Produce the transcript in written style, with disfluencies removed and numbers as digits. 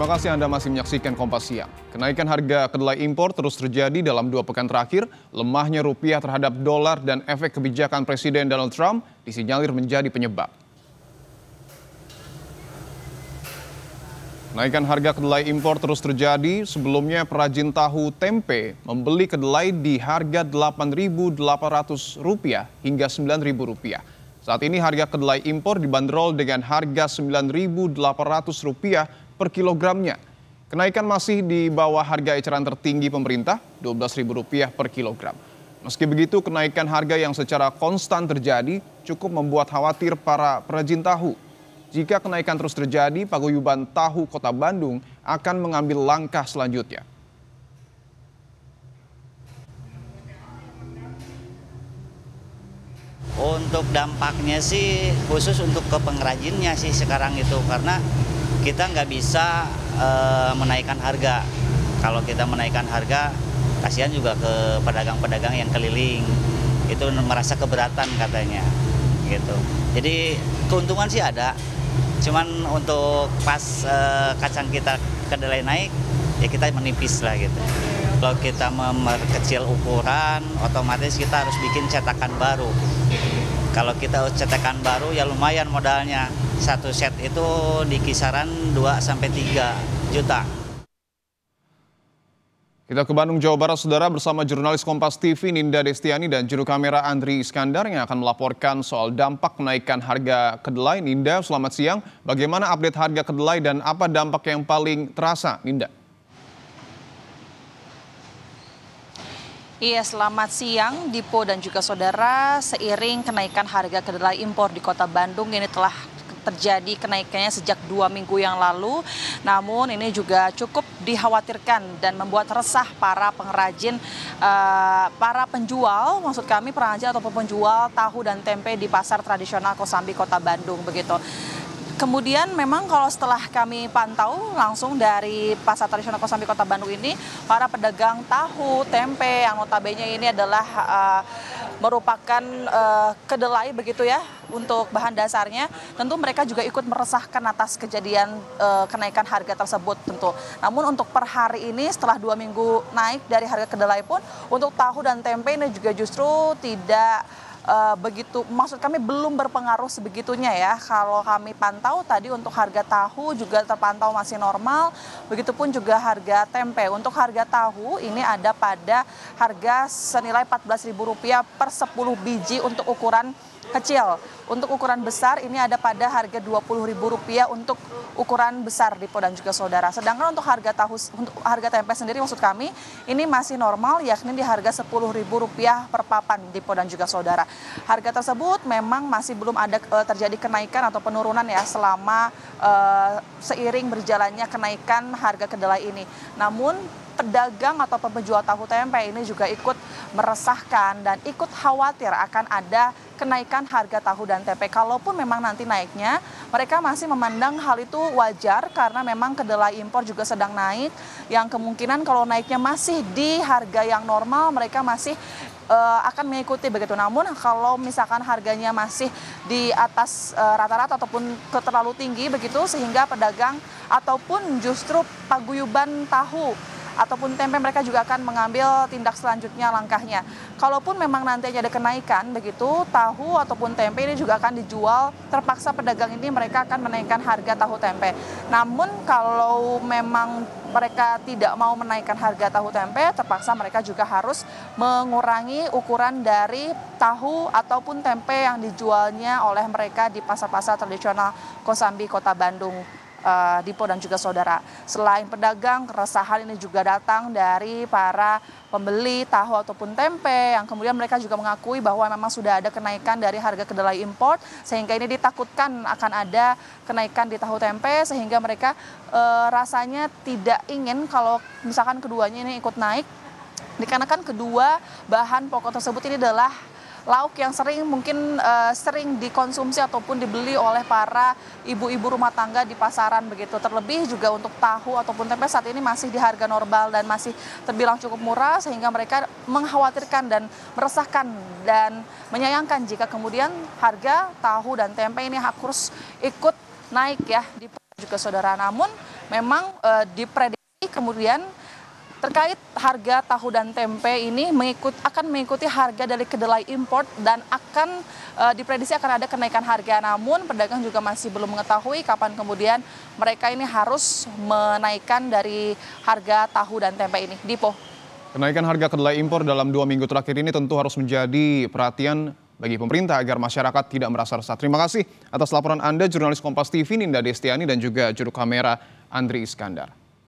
Terima kasih Anda masih menyaksikan Kompas Siang. Kenaikan harga kedelai impor terus terjadi dalam 2 pekan terakhir. Lemahnya rupiah terhadap dolar dan efek kebijakan Presiden Donald Trump disinyalir menjadi penyebab. Kenaikan harga kedelai impor terus terjadi. Sebelumnya perajin tahu tempe membeli kedelai di harga Rp8.800 hingga Rp9.000. Saat ini harga kedelai impor dibanderol dengan harga Rp9.800 per kilogramnya. Kenaikan masih di bawah harga eceran tertinggi pemerintah, Rp12.000 per kilogram. Meski begitu, kenaikan harga yang secara konstan terjadi cukup membuat khawatir para perajin tahu. Jika kenaikan terus terjadi, Paguyuban Tahu Kota Bandung akan mengambil langkah selanjutnya. Untuk dampaknya sih khusus untuk ke pengrajinnya sih sekarang itu, karena kita nggak bisa menaikkan harga. Kalau kita menaikkan harga, kasihan juga ke pedagang-pedagang yang keliling. Itu merasa keberatan katanya, gitu. Jadi keuntungan sih ada, cuman untuk pas kacang kita kedelai naik, ya kita menipis lah gitu. Kalau kita memperkecil ukuran, otomatis kita harus bikin cetakan baru. Kalau kita cetakan baru ya lumayan modalnya. Satu set itu di kisaran 2-3 juta. Kita ke Bandung, Jawa Barat, Saudara, bersama jurnalis Kompas TV Ninda Destiani dan juru kamera Andri Iskandar yang akan melaporkan soal dampak kenaikan harga kedelai. Ninda, selamat siang. Bagaimana update harga kedelai dan apa dampak yang paling terasa, Ninda? Iya, selamat siang Dipo dan juga saudara. Seiring kenaikan harga kedelai impor di Kota Bandung ini telah terjadi kenaikannya sejak 2 minggu yang lalu. Namun ini juga cukup dikhawatirkan dan membuat resah para pengrajin, para penjual, maksud kami pengrajin ataupun penjual tahu dan tempe di pasar tradisional Kosambi Kota Bandung begitu. Kemudian memang kalau setelah kami pantau langsung dari pasar tradisional Kosambi Kota Bandung ini, para pedagang tahu, tempe yang notabene ini adalah merupakan kedelai begitu ya untuk bahan dasarnya, tentu mereka juga ikut meresahkan atas kejadian kenaikan harga tersebut tentu. Namun untuk per hari ini setelah 2 minggu naik dari harga kedelai pun, untuk tahu dan tempe ini juga justru tidak begitu, maksud kami belum berpengaruh sebegitunya ya. Kalau kami pantau tadi untuk harga tahu juga terpantau masih normal, begitupun juga harga tempe. Untuk harga tahu ini ada pada harga senilai Rp14.000 per 10 biji untuk ukuran kecil. Untuk ukuran besar ini ada pada harga Rp20.000 untuk ukuran besar, Dipo dan juga saudara. Sedangkan untuk harga tahu, untuk harga tempe sendiri maksud kami ini masih normal, yakni di harga Rp10.000 per papan, Dipo dan juga saudara. Harga tersebut memang masih belum ada terjadi kenaikan atau penurunan ya selama seiring berjalannya kenaikan harga kedelai ini. Namun pedagang atau penjual tahu tempe ini juga ikut meresahkan dan ikut khawatir akan ada kenaikan harga tahu dan tempe. Kalaupun memang nanti naiknya, mereka masih memandang hal itu wajar karena memang kedelai impor juga sedang naik, yang kemungkinan kalau naiknya masih di harga yang normal, mereka masih akan mengikuti begitu. Namun kalau misalkan harganya masih di atas rata-rata ataupun terlalu tinggi begitu, sehingga pedagang ataupun justru paguyuban tahu ataupun tempe mereka juga akan mengambil tindak selanjutnya langkahnya. Kalaupun memang nantinya ada kenaikan begitu, tahu ataupun tempe ini juga akan dijual, terpaksa pedagang ini mereka akan menaikkan harga tahu tempe. Namun kalau memang mereka tidak mau menaikkan harga tahu tempe, terpaksa mereka juga harus mengurangi ukuran dari tahu ataupun tempe yang dijualnya oleh mereka di pasar-pasar tradisional Kosambi Kota Bandung. Dipo dan juga saudara. Selain pedagang, keresahan ini juga datang dari para pembeli tahu ataupun tempe yang kemudian mereka juga mengakui bahwa memang sudah ada kenaikan dari harga kedelai impor, sehingga ini ditakutkan akan ada kenaikan di tahu tempe, sehingga mereka rasanya tidak ingin kalau misalkan keduanya ini ikut naik, dikarenakan kedua bahan pokok tersebut ini adalah lauk yang sering dikonsumsi ataupun dibeli oleh para ibu-ibu rumah tangga di pasaran begitu. Terlebih juga untuk tahu ataupun tempe saat ini masih di harga normal dan masih terbilang cukup murah, sehingga mereka mengkhawatirkan dan meresahkan dan menyayangkan jika kemudian harga tahu dan tempe ini harus ikut naik ya di juga saudara. Namun memang diprediksi kemudian terkait harga tahu dan tempe ini akan mengikuti harga dari kedelai impor dan akan diprediksi akan ada kenaikan harga. Namun pedagang juga masih belum mengetahui kapan kemudian mereka ini harus menaikkan dari harga tahu dan tempe ini. Dipo. Kenaikan harga kedelai impor dalam 2 minggu terakhir ini tentu harus menjadi perhatian bagi pemerintah agar masyarakat tidak merasa resah. Terima kasih atas laporan Anda, jurnalis Kompas TV Ninda Destiani dan juga juru kamera Andri Iskandar.